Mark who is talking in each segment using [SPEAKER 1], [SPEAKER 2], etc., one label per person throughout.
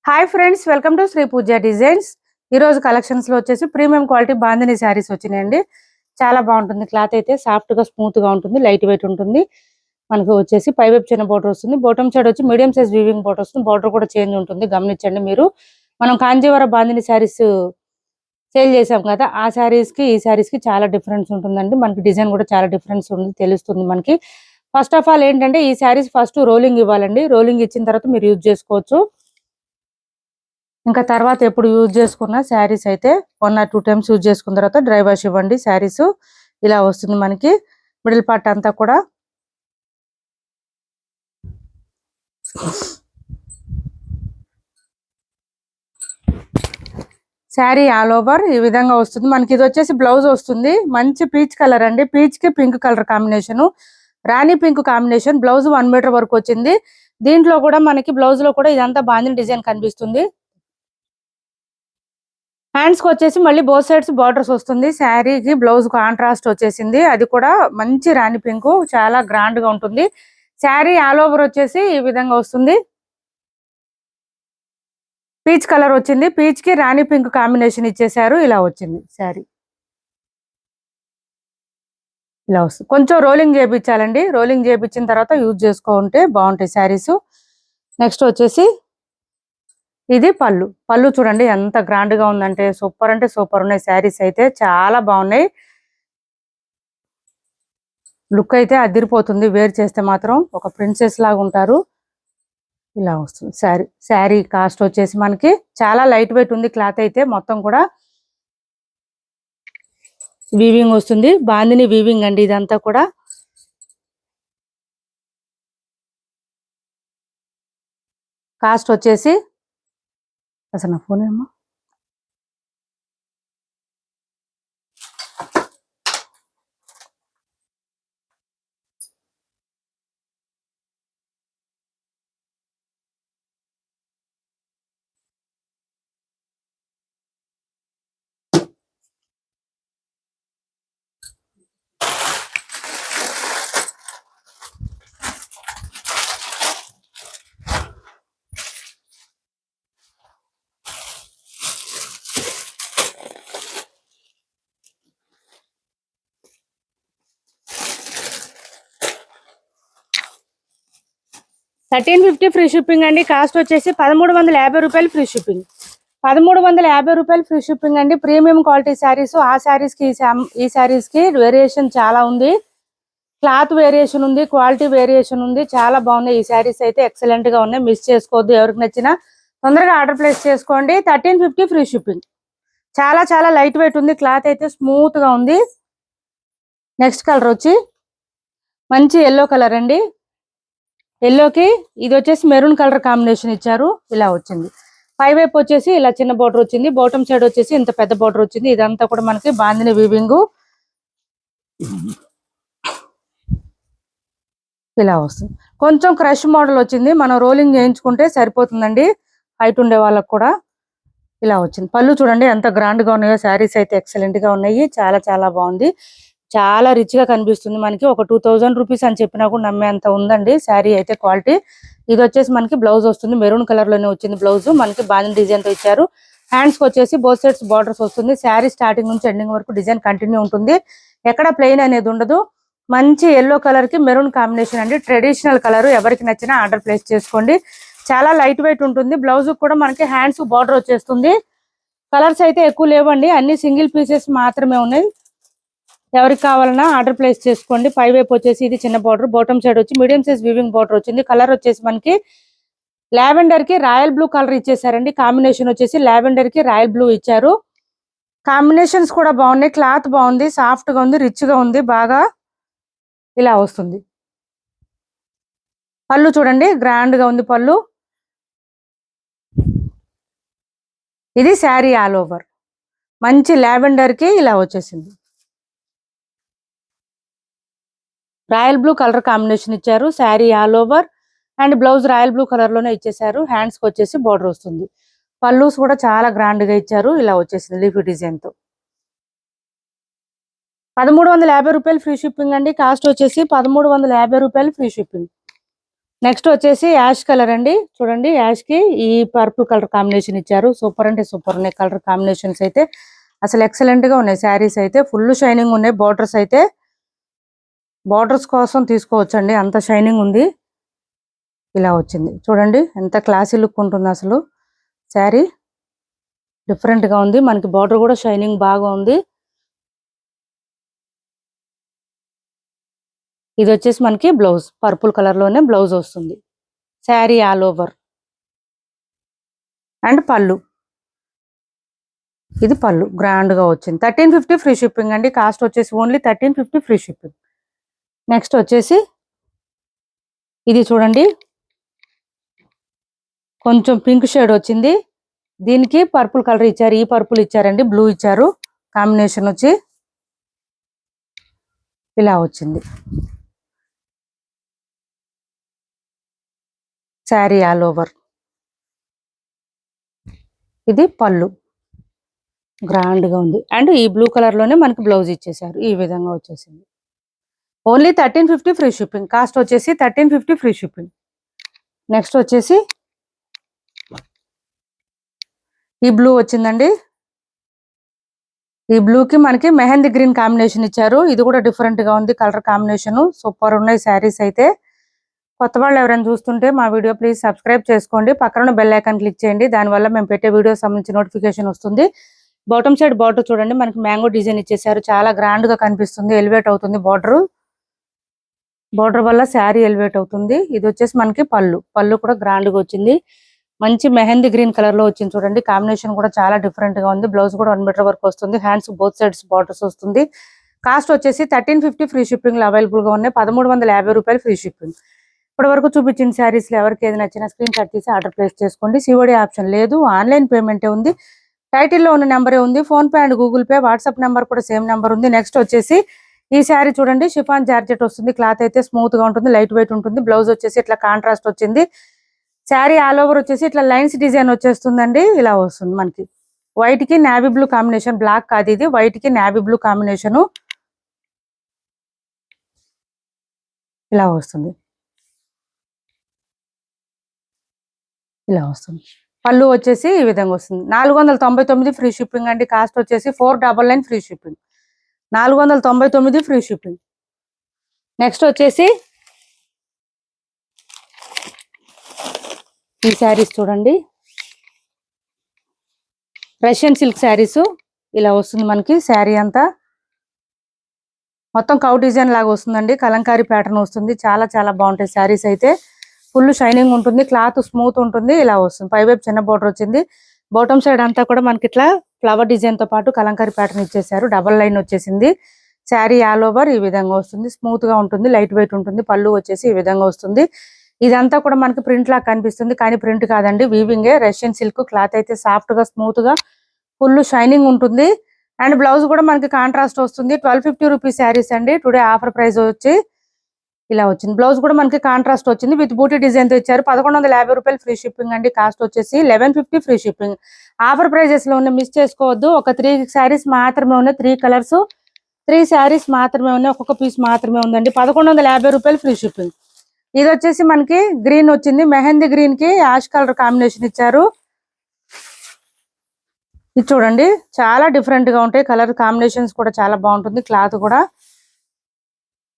[SPEAKER 1] Hi friends, welcome to Shri Pooja designs. ఈ రోజు collections లో వచ్చేసి ప్రీమియం క్వాలిటీ బాందిని శారీస్ వచ్చినాయండి. చాలా బాగుంటుంది. క్లాత్ అయితే సాఫ్ట్ గా స్మూత్ గా ఉంటుంది, లైట్ వెయిట్ ఉంటుంది. మనకు వచ్చేసి పై వైపు చిన్న బోర్డర్ వస్తుంది, బాటమ్ సైడ్ వచ్చి మీడియం సైజ్ వీవింగ్ బోర్డర్ వస్తుంది. బోర్డర్ కూడా చేంజ్ ఉంటుంది, గమనించండి మీరు. మనం కాంజీవరం బాందిని శారీస్ సేల్ చేసాం కదా, ఆ శారీస్ కి ఈ శారీస్ కి చాలా డిఫరెన్స్ ఉంటుందండి. మనకి డిజైన్ కూడా చాలా డిఫరెన్స్ ఉంది, తెలుస్తుంది మనకి. ఫస్ట్ ఆఫ్ ఆల్ ఏంటంటే ఈ శారీస్ ఫస్ట్ రోలింగ్ ఇవ్వాలండి. రోలింగ్ ఇచ్చిన తర్వాత మీరు యూజ్ చేసుకోవచ్చు. ఇంకా తర్వాత ఎప్పుడు యూజ్ చేసుకున్న శారీస్ అయితే 1 or 2 టైమ్స్ యూజ్ చేసుకున్న తర్వాత డ్రై వాష్ ఇవ్వండి. శారీస్ ఇలా వస్తుంది మనకి. మిడిల్ పార్ట్ అంతా కూడా శారీ ఆల్ ఓవర్ ఈ విధంగా వస్తుంది మనకి. ఇది వచ్చేసి బ్లౌజ్ వస్తుంది, మంచి పీచ్ కలర్ అండి. పీచ్ కి పింక్ కలర్ కాంబినేషన్, రాణి పింక్ కాంబినేషన్. బ్లౌజ్ 1 మీటర్ వరకు వచ్చింది. దీంట్లో కూడా మనకి బ్లౌజ్ లో కూడా ఇదంతా బాందిని డిజైన్ కనిపిస్తుంది. హ్యాండ్స్ కి వచ్చేసి మళ్ళీ బోత్ సైడ్స్ బార్డర్స్ వస్తుంది. శారీకి బ్లౌజ్ కాంట్రాస్ట్ వచ్చేసింది, అది కూడా మంచి రాణి పింక్, చాలా గ్రాండ్ గా ఉంటుంది. శారీ ఆల్ ఓవర్ వచ్చేసి ఈ విధంగా వస్తుంది. పీచ్ కలర్ వచ్చింది, పీచ్ కి రాణి పింక్ కాంబినేషన్ ఇచ్చేసారు. ఇలా వచ్చింది శారీ, ఇలా వస్తుంది. కొంచెం రోలింగ్ చేయించాలండి, రోలింగ్ చేయించిన తర్వాత యూజ్ చేసుకుంటే బాగుంటాయి శారీస్. నెక్స్ట్ వచ్చేసి ఇది పళ్ళు. పళ్ళు చూడండి ఎంత గ్రాండ్ గా ఉందంటే సూపర్ అంటే సూపర్ ఉన్నాయి. శారీస్ అయితే చాలా బాగున్నాయి. లుక్ అయితే అదిరిపోతుంది, వేర్ చేస్తే మాత్రం ఒక ప్రిన్సెస్ లాగా ఉంటారు. ఇలా వస్తుంది శారీ. శారీ కాస్ట్ వచ్చేసి మనకి చాలా లైట్ వెయిట్ ఉంది. క్లాత్ అయితే మొత్తం కూడా వీవింగ్ వస్తుంది, బాందిని వీవింగ్ అండి ఇదంతా కూడా. కాస్ట్ వచ్చేసి అసలు నా ఫోన్ ఏమో 1350 ఫ్రీ షిప్పింగ్ అండి. కాస్ట్ వచ్చేసి 1350 రూపాయలు ఫ్రీ షిప్పింగ్. 1350 రూపాయలు ఫ్రీ షిప్పింగ్ అండి. Premium quality saris. ఆ శారీస్ కి ఈ శారీస్ కి వేరియేషన్ చాలా ఉంది. క్లాత్ వేరియేషన్ ఉంది, క్వాలిటీ వేరియేషన్ ఉంది, చాలా బాగున్నాయి. ఈ శారీస్ అయితే ఎక్సలెంట్ గా ఉన్నాయి, మిస్ చేసుకోవద్దు. ఎవరికి నచ్చినా తొందరగా ఆర్డర్ ప్లేస్ చేసుకోండి. 1350 ఫ్రీ షిప్పింగ్. చాలా చాలా లైట్ వెయిట్ ఉంది, క్లాత్ అయితే స్మూత్ గా ఉంది. నెక్స్ట్ కలర్ వచ్చి మంచి ఎల్లో కలర్ అండి. ఎల్లోకి ఇది వచ్చేసి మెరూన్ కలర్ కాంబినేషన్ ఇచ్చారు. ఇలా వచ్చింది. పై వైపు వచ్చేసి ఇలా చిన్న బోర్డర్ వచ్చింది, బాటమ్ సైడ్ వచ్చేసి ఇంత పెద్ద బోర్డర్ వచ్చింది. ఇదంతా కూడా మనకి బాందిని వీవింగ్ ఇలా వస్తుంది. కొంచెం క్రష్ మోడల్ వచ్చింది, మనం రోలింగ్ చేయించుకుంటే సరిపోతుందండి హైట్ ఉండే వాళ్ళకు కూడా. ఇలా వచ్చింది. పళ్ళు చూడండి ఎంత గ్రాండ్ గా ఉన్నాయో. శారీస్ అయితే ఎక్సలెంట్ గా ఉన్నాయి, చాలా చాలా బాగుంది. చాలా రిచ్ గా కనిపిస్తుంది మనకి. ఒక 2000 రూపీస్ అని చెప్పినా కూడా నమ్మేంత ఉందండి శారీ అయితే క్వాలిటీ. ఇది వచ్చేసి మనకి బ్లౌజ్ వస్తుంది, మెరూన్ కలర్ లోనే వచ్చింది బ్లౌజ్. మనకి బాందిని డిజైన్ తో ఇచ్చారు. హ్యాండ్స్ కి వచ్చేసి బోత్ సైడ్స్ బార్డర్స్ వస్తుంది. శారీ స్టార్టింగ్ నుంచి ఎండింగ్ వరకు డిజైన్ కంటిన్యూ ఉంటుంది, ఎక్కడ ప్లెయిన్ అనేది ఉండదు. మంచి ఎల్లో కలర్ కి మెరూన్ కాంబినేషన్ అండి, ట్రెడిషనల్ కలర్. ఎవరికి నచ్చినా ఆర్డర్ ప్లేస్ చేసుకోండి. చాలా లైట్ వెయిట్ ఉంటుంది. బ్లౌజ్ కూడా మనకి హ్యాండ్స్ బార్డర్ వచ్చేస్తుంది. కలర్స్ అయితే ఎక్కువ లేవండి, అన్ని సింగిల్ పీసెస్ మాత్రమే ఉన్నాయి. ఎవరికి కావాలన్నా ఆర్డర్ ప్లేస్ చేసుకోండి. పై వైపు వచ్చేసి ఇది చిన్న బార్డర్, బాటమ్ సైడ్ వచ్చి మీడియం సైజ్ వీవింగ్ బార్డర్ వచ్చింది. కలర్ వచ్చేసి మనకి లావెండర్ కి రాయల్ బ్లూ కలర్ ఇచ్చేసారండి. కాంబినేషన్ వచ్చేసి లావెండర్ కి రాయల్ బ్లూ ఇచ్చారు. కాంబినేషన్స్ కూడా బాగున్నాయి, క్లాత్ బాగుంది, సాఫ్ట్ గా ఉంది, రిచ్ గా ఉంది బాగా. ఇలా వస్తుంది. పళ్ళు చూడండి గ్రాండ్ గా ఉంది పళ్ళు. ఇది శారీ ఆల్ ఓవర్ మంచి లావెండర్ కి ఇలా వచ్చేసింది. రాయల్ బ్లూ కలర్ కాంబినేషన్ ఇచ్చారు. Sari all over and blouse royal blue colour లోనే ఇచ్చేసారు. హ్యాండ్స్ కి వచ్చేసి బార్డర్ వస్తుంది. పల్లూస్ కూడా చాలా గ్రాండ్ గా ఇచ్చారు. ఇలా వచ్చేసింది లీఫీ డిజైన్ తో. 1350 రూపాయలు ఫ్రీ షిప్పింగ్ అండి. కాస్ట్ వచ్చేసి 1350 రూపాయలు ఫ్రీ షిప్పింగ్. నెక్స్ట్ వచ్చేసి యాష్ కలర్ అండి. చూడండి యాష్ కి ఈ పర్పుల్ కలర్ కాంబినేషన్ ఇచ్చారు. సూపర్ అంటే సూపర్ ఉన్నాయి కలర్ కాంబినేషన్స్ అయితే. అసలు ఎక్సలెంట్ గా ఉన్నాయి శారీస్ అయితే. ఫుల్ షైనింగ్ ఉన్నాయి. బోర్డర్స్ అయితే బోర్డర్స్ కోసం తీసుకోవచ్చండి, అంత షైనింగ్ ఉంది. ఇలా వచ్చింది చూడండి, ఎంత క్లాసీ లుక్ ఉంటుంది అసలు. శారీ డిఫరెంట్ గా ఉంది. మనకి బోర్డర్ కూడా షైనింగ్ బాగా ఉంది. ఇది వచ్చేసి మనకి బ్లౌజ్ పర్పుల్ కలర్ లోనే బ్లౌజ్ వస్తుంది. శారీ ఆల్ ఓవర్ అండ్ పళ్ళు. ఇది పళ్ళు గ్రాండ్ గా వచ్చింది. 1350 ఫ్రీ షిప్పింగ్ అండి. కాస్ట్ వచ్చేసి ఓన్లీ 1350 ఫ్రీ షిప్పింగ్. నెక్స్ట్ వచ్చేసి ఇది చూడండి, కొంచెం పింక్ షేడ్ వచ్చింది. దీనికి పర్పుల్ కలర్ ఇచ్చారు. ఈ పర్పుల్ ఇచ్చారండి, బ్లూ ఇచ్చారు. కాంబినేషన్ వచ్చి ఇలా వచ్చింది. Sari all over. ఇది పళ్ళు గ్రాండ్ గా ఉంది. అండ్ ఈ బ్లూ కలర్ లోనే మనకి బ్లౌజ్ ఇచ్చేసారు. ఈ విధంగా వచ్చేసింది. Only 1350 free shipping. కాస్ట్ వచ్చేసి 1350 ఫ్రీ షిప్పింగ్. నెక్స్ట్ వచ్చేసి ఈ బ్లూ వచ్చిందండి. ఈ బ్లూ కి మనకి మెహందీ గ్రీన్ కాంబినేషన్ ఇచ్చారు. ఇది కూడా డిఫరెంట్ గా ఉంది కలర్ కాంబినేషన్. సూపర్ ఉన్నాయి శారీస్ అయితే. కొత్త వాళ్ళు ఎవరైనా చూస్తుంటే మా వీడియో ప్లీజ్ సబ్స్క్రైబ్ చేసుకోండి. పక్కన బెల్ ఐకాన్ క్లిక్ చేయండి. దానివల్ల మేము పెట్టే వీడియో సంబంధించి నోటిఫికేషన్ వస్తుంది. బాటమ్ సైడ్ బార్డర్ చూడండి, మనకి మ్యాంగో డిజైన్ ఇచ్చేసారు. చాలా గ్రాండ్ గా కనిపిస్తుంది. ఎలివేట్ అవుతుంది బార్డర్. బార్డర్ వల్ల శారీ ఎలివేట్ అవుతుంది. ఇది వచ్చేసి మనకి పళ్ళు. పళ్ళు కూడా గ్రాండ్ గా వచ్చింది. మంచి మెహందీ గ్రీన్ కలర్ లో వచ్చింది చూడండి. కాంబినేషన్ కూడా చాలా డిఫరెంట్ గా ఉంది. బ్లౌజ్ కూడా 1 మీటర్ వరకు వస్తుంది. హ్యాండ్స్ బోత్ సైడ్స్ బార్డర్స్ వస్తుంది. కాస్ట్ వచ్చేసి 1350 ఫ్రీ షిప్పింగ్ లో అవైలబుల్ గా ఉన్నాయి. 1350 రూపాయలు ఫ్రీ షిప్పింగ్. ఇప్పటి వరకు చూపించిన శారీస్ లో ఎవరికి ఏది నచ్చినా స్క్రీన్ షాట్ తీసి ఆర్డర్ ప్లేస్ చేసుకోండి. సిఓడి ఆప్షన్ లేదు, ఆన్లైన్ పేమెంటే ఉంది. టైటిల్లో ఉన్న నెంబరే ఉంది. Phone pay and Google pay, WhatsApp number కూడా సేమ్ నెంబర్ ఉంది. నెక్స్ట్ వచ్చేసి ఈ శారీ చూడండి, షిఫాన్ జార్జెట్ వస్తుంది. క్లాత్ అయితే స్మూత్ గా ఉంటుంది, లైట్ వెయిట్ ఉంటుంది. బ్లౌజ్ వచ్చేసి ఇట్లా కాంట్రాస్ట్ వచ్చింది. శారీ ఆల్ ఓవర్ వచ్చేసి ఇట్లా లైన్స్ డిజైన్ వచ్చేస్తుందండి. ఇలా వస్తుంది మనకి. వైట్ కి నావీ బ్లూ కాంబినేషన్, బ్లాక్ కాదు ఇది, వైట్ కి నావీ బ్లూ కాంబినేషన్ ఇలా వస్తుంది. ఇలా వస్తుంది. పళ్ళు వచ్చేసి ఈ విధంగా వస్తుంది. 499 ఫ్రీ షిప్పింగ్ అండి. కాస్ట్ వచ్చేసి 499 free shipping. 499 free shipping. Next వచ్చేసి ఈ శారీస్ చూడండి, రష్యన్ సిల్క్ శారీస్. ఇలా వస్తుంది మనకి. శారీ అంతా మొత్తం కౌ డిజైన్ లాగా వస్తుందండి. కలంకారీ ప్యాటర్న్ వస్తుంది. చాలా చాలా బాగుంటాయి శారీస్ అయితే. ఫుల్ షైనింగ్ ఉంటుంది, క్లాత్ స్మూత్ ఉంటుంది. ఇలా వస్తుంది. పైవైపు చిన్న బోర్డర్ వచ్చింది. బాటమ్ సైడ్ అంతా కూడా మనకి ఇట్లా ఫ్లవర్ డిజైన్ తో పాటు కలంకారీ ప్యాటర్న్ ఇచ్చేసారు. డబల్ లైన్ వచ్చేసింది. శారీ ఆల్ ఓవర్ ఈ విధంగా వస్తుంది. స్మూత్ గా ఉంటుంది, లైట్ వెయిట్ ఉంటుంది. పళ్ళు వచ్చేసి ఈ విధంగా వస్తుంది. ఇదంతా కూడా మనకి ప్రింట్ లాగా కనిపిస్తుంది, కానీ ప్రింట్ కాదండి, వీవింగే. Russian silk. క్లాత్ అయితే సాఫ్ట్ గా స్మూత్ గా ఫుల్ షైనింగ్ ఉంటుంది. అండ్ బ్లౌజ్ కూడా మనకి కాంట్రాస్ట్ వస్తుంది. 1250 రూపీస్ శారీస్ అండి. టుడే ఆఫర్ ప్రైస్ వచ్చి ఇలా వచ్చింది. బ్లౌజ్ కూడా మనకి కాంట్రాస్ట్ వచ్చింది. విత్ బూటీ డిజైన్ తో ఇచ్చారు. 1150 రూపాయలు ఫ్రీ షిప్పింగ్ అండి. కాస్ట్ వచ్చేసి 1150 ఫ్రీ షిప్పింగ్. ఆఫర్ ప్రైజెస్ లో ఉన్న మిస్ చేసుకోవద్దు. ఒక 3 శారీస్ మాత్రమే ఉన్నాయి. 3 కలర్స్, 3 శారీస్ మాత్రమే ఉన్నాయి. ఒక్కొక్క పీస్ మాత్రమే ఉందండి. 1150 రూపాయలు ఫ్రీ షిప్పింగ్. ఇది వచ్చేసి మనకి గ్రీన్ వచ్చింది. మెహందీ గ్రీన్ కి యాష్ కలర్ కాంబినేషన్ ఇచ్చారు. ఇది చూడండి, చాలా డిఫరెంట్ గా ఉంటాయి. కలర్ కాంబినేషన్స్ కూడా చాలా బాగుంటుంది. క్లాత్ కూడా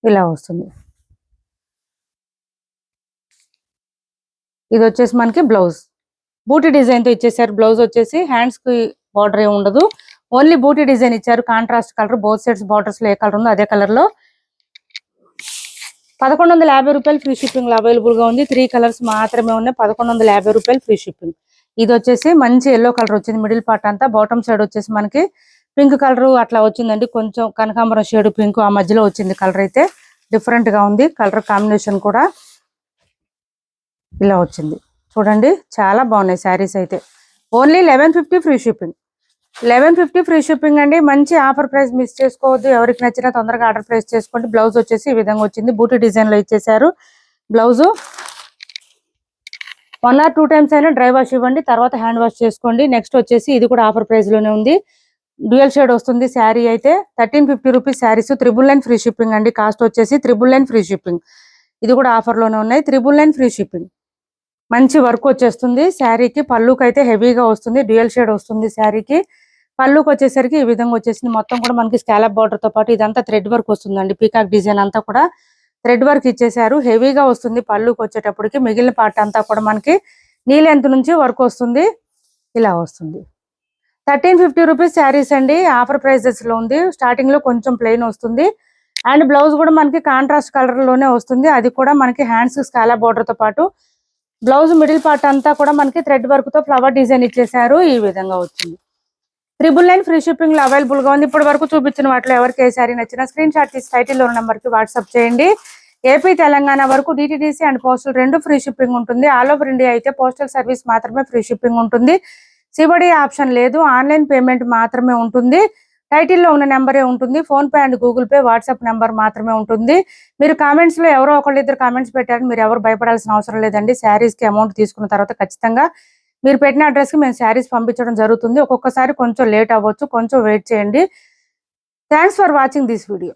[SPEAKER 1] ఇలా వస్తుంది. ఇది వచ్చేసి మనకి బ్లౌజ్ బూటీ డిజైన్ తో ఇచ్చేసారు. బ్లౌజ్ వచ్చేసి హ్యాండ్స్ కి బార్డర్ ఏమి ఉండదు, ఓన్లీ బూటీ డిజైన్ ఇచ్చారు. Contrast colour. Both sides borders లో ఏ కలర్ ఉందో అదే కలర్ లో 1150 రూపాయలు ఫ్రీ షిప్పింగ్ లో అవైలబుల్ గా ఉంది. 3 కలర్స్ మాత్రమే ఉన్నాయి. 1150 రూపాయలు ఫ్రీ షిప్పింగ్. ఇది వచ్చేసి మంచి ఎల్లో కలర్ వచ్చింది. మిడిల్ పార్ట్ అంతా. బాటమ్ సైడ్ వచ్చేసి మనకి పింక్ కలర్ అట్లా వచ్చిందండి. కొంచెం కనకాంబరం షేడ్ పింక్ ఆ మధ్యలో వచ్చింది. కలర్ అయితే డిఫరెంట్ గా ఉంది. కలర్ కాంబినేషన్ కూడా ఇలా వచ్చింది. చూడండి, చాలా బాగున్నాయి శారీస్ అయితే. Only 1150 free shipping. 1150 free shipping అండి. మంచి ఆఫర్ ప్రైస్ మిస్ చేసుకోవద్దు. ఎవరికి నచ్చినా తొందరగా ఆర్డర్ ప్లేస్ చేసుకోండి. బ్లౌజ్ వచ్చేసి ఈ విధంగా వచ్చింది. బూటీ డిజైన్ లో ఇచ్చేసారు. బ్లౌజ్ 1 or 2 టైమ్స్ అయినా డ్రై వాష్ ఇవ్వండి, తర్వాత హ్యాండ్ వాష్ చేసుకోండి. నెక్స్ట్ వచ్చేసి ఇది కూడా ఆఫర్ ప్రైస్ లోనే ఉంది. డ్యూయల్ షేడ్ వస్తుంది శారీ అయితే. 1350 రూపీస్ శారీస్. 999 ఫ్రీ షిప్పింగ్ అండి. కాస్ట్ వచ్చేసి 999 ఫ్రీ షిప్పింగ్. ఇది కూడా ఆఫర్ లోనే ఉన్నాయి. 999 ఫ్రీ షిప్పింగ్. మంచి వర్క్ వచ్చేస్తుంది శారీకి. పళ్ళుకి అయితే హెవీగా వస్తుంది, డ్యూయల్ షేడ్ వస్తుంది శారీకి. పళ్ళుకి వచ్చేసరికి ఈ విధంగా వచ్చేసింది. మొత్తం కూడా మనకి స్కాలప్ బార్డర్ తో పాటు ఇదంతా థ్రెడ్ వర్క్ వస్తుందండి. పీకాక్ డిజైన్ అంతా కూడా థ్రెడ్ వర్క్ ఇచ్చేసారు. హెవీగా వస్తుంది పళ్ళుకి వచ్చేటప్పటికి. మిగిలిన పార్ట్ అంతా కూడా మనకి నీ లెంత్ నుంచి వర్క్ వస్తుంది. ఇలా వస్తుంది. 1350 రూపీస్ శారీస్ అండి. ఆఫర్ ప్రైజెస్ లో ఉంది. స్టార్టింగ్ లో కొంచెం ప్లెయిన్ వస్తుంది. అండ్ బ్లౌజ్ కూడా మనకి కాంట్రాస్ట్ కలర్ లోనే వస్తుంది. అది కూడా మనకి హ్యాండ్స్ స్కాలప్ బార్డర్ తో పాటు బ్లౌజ్ మిడిల్ పార్ట్ అంతా కూడా మనకి థ్రెడ్ వర్క్ తో ఫ్లవర్ డిజైన్ ఇచ్చేసారు. ఈ విధంగా వచ్చింది. 999 ఫ్రీ షిప్పింగ్ లో అవైలబుల్ గా ఉంది. ఇప్పటి వరకు చూపించిన వాటిలో ఎవరికి ఏ శారీ నచ్చినా స్క్రీన్ షాట్ తీసి టైటిల్ లో నెంబర్ కి వాట్సాప్ చేయండి. ఏపీ తెలంగాణ వరకు DTDC and postal 2 free shipping ఉంటుంది. ఆల్ ఓవర్ ఇండియా అయితే పోస్టల్ సర్వీస్ మాత్రమే ఫ్రీ షిప్పింగ్ ఉంటుంది. సిబడి ఆప్షన్ లేదు. ఆన్లైన్ పేమెంట్ మాత్రమే ఉంటుంది. టైటిల్లో ఉన్న నెంబరే ఉంటుంది. Phone pay and Google pay, WhatsApp number మాత్రమే ఉంటుంది. మీరు కామెంట్స్ లో ఎవరో ఒకళ్ళిద్దరు కామెంట్స్ పెట్టారు. మీరు ఎవరు భయపడాల్సిన అవసరం లేదండి. శారీస్ కి అమౌంట్ తీసుకున్న తర్వాత ఖచ్చితంగా మీరు పెట్టిన అడ్రస్ కి మేము శారీస్ పంపించడం జరుగుతుంది. ఒక్కొక్కసారి కొంచెం లేట్ అవ్వచ్చు, కొంచెం వెయిట్ చేయండి. Thanks for watching this video.